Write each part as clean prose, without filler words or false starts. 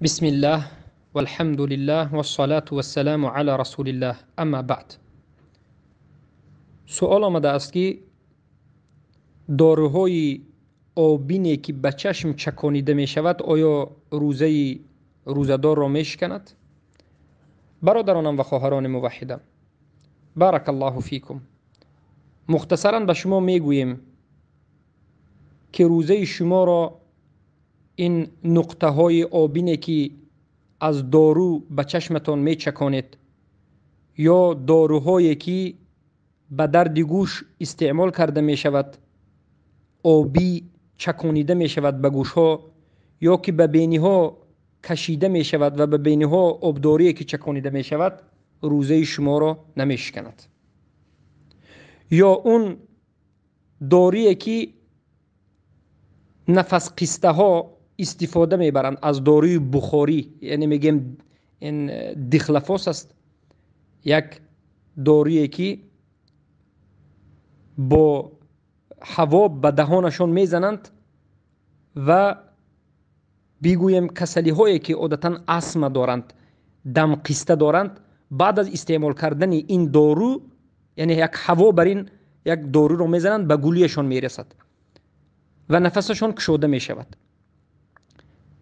بسم الله والحمد لله والصلاة والسلام على رسول الله. اما بعد، سوال آمده است که داروهای آبینی که به چشم چکانیده می شود آیا روزدار را می شکند؟ برادرانم و خواهران موحدم، بارک الله فیکم، مختصرا به شما می گوییم که روزه شما را این نقطه های آبینی که از دارو به چشمتان می چکانید یا داروهایی که به درد گوش استعمال کرده می شود آبی چکانیده می شود به گوش ها، یا که به بینی ها کشیده می شود و به بینی ها آبداری که چکانیده می شود روزه شما را نمی شکند. یا اون دارویی که نفس قسته ها استفاده می برند از داروی بخاری، یعنی میگیم این دیخلفاس است، یک دارویی که با هوا به دهانشان میزنند و بگویم کسلی هایی که عادتا استما دارند، دم قسته دارند، بعد از استعمال کردن این دارو، یعنی یک هوا بر این یک دارو رو میزنند، به گلویشان میرسد و نفسشان کشوده میشود.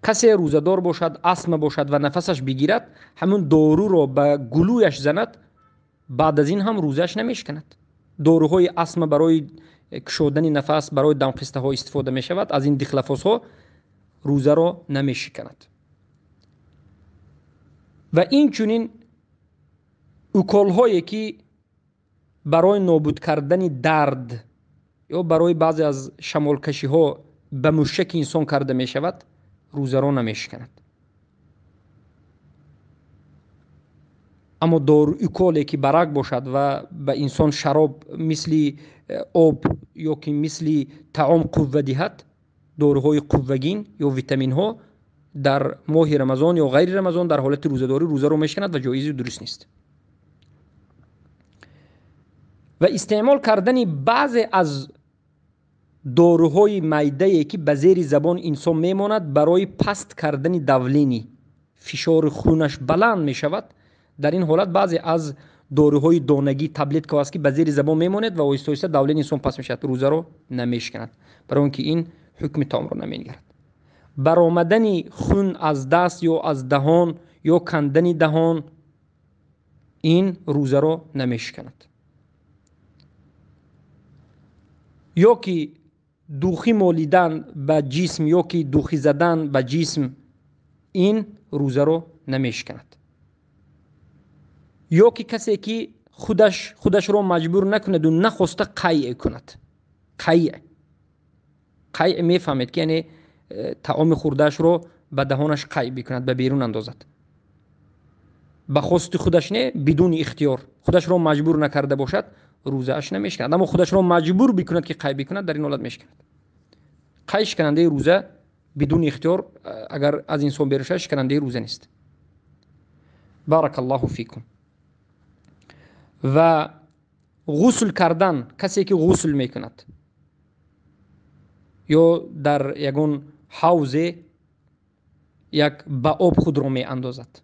کسی روزدار باشد، استما باشد و نفسش بگیرد، همون دارو رو به گلویش زند، بعد از این هم روزش نمیشکند. داروهای استما برای کشودن نفس، برای دم قسته ها استفاده می شود، از این دیخلفاس ها روزه را نمیشکند. و این چونین اوکال هایی که برای نابود کردن درد یا برای بعضی از شمال کشی ها به مشک انسان کرده می شود روزه را نمیشکند. اما اوکالی که برگ باشد و به انسان شراب مثل آب یا که مثل طعام قوه دهد، داروهای قوهگین یا ویتامین ها در ماه رمضان یا غیر رمضان در حالت روزه‌داری روزه رو میشکند و جایز درست نیست. و استعمال کردن بعضی از داروهای معده‌ای که به زیر زبان انسان میماند برای پست کردن دورانی، فشار خونش بلند می شود، در این حالت بعضی از داروهای دانگی تبلت که است که به زیر زبان میماند و آهسته آهسته دوران انسان پس میشود، روزه رو نمیشکند، برای اینکه این حکم تام رو نمیگیرد. برآمدن خون از دست یا از دهان یا کندن دهان این روزه رو نمیشکند. یا که دوخی مالیدن به جسم یا که دوخی زدن به جسم این روزه رو نمیشکند. یا که کسی که خودش رو مجبور نکند و نخواسته قیع کند، قیع میفهمید که یعنی طعام خوردهش رو به دهانش قیع بکند، به بیرون اندازد، به خواست خودش نه، بدون اختیار خودش رو مجبور نکرده باشد روزه اش نمیشکند. اما خودش رو مجبور بکند که قیع بکند در این حالت میشکند. قیع شکننده روزه بدون اختیار اگر از انسان برشه شکننده روزه نیست. بارک الله فیکم. و غسل کردن، کسی که غسل میکند یا در یگون حوض یک با آب خود رو می اندازد،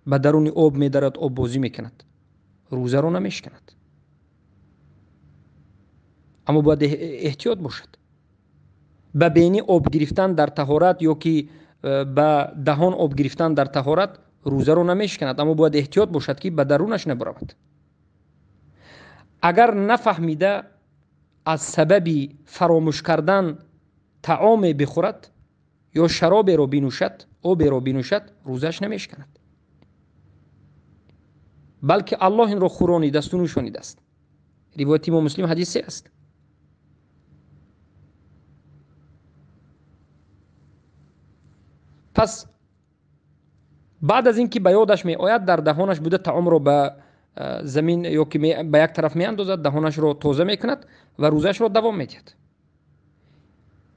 به درون آب می درد، آب بازی میکند، روزه رو نمیشکند. اما باید احتیاط باشد. به بینی آب گرفتن در طهارت یا که به دهان آب گرفتن در طهارت روزه رو نمیشکند، اما باید احتیاط باشد که به درونش نبرود. اگر نفهمیده از سبب فراموش کردن طعام بخورد یا شراب رو بنوشد، آب رو بنوشد، روزش نمیشکند، بلکه الله این رو خورانیده است و نوشانیده است. روایت امام مسلم حدیث است. پس بعد از اینکه به یادش می آید در دهانش بوده طعام رو به زمین یا که به یک طرف می اندازد، دهانش رو تازه می کند و روزش رو دوام می دهد.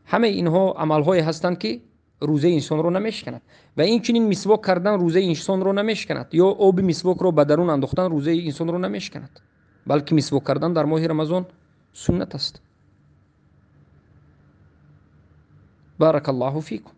همه اینها عمل‌های هستند که روزه انسان رو نمیشکند. و این چنین مسواک کردن روزه انسان رو نمیشکند، یا آب مسواک رو به درون انداختن روزه انسان رو نمیشکند، بلکه مسواک کردن در ماه رمضان سنت است. بارک الله فیکم.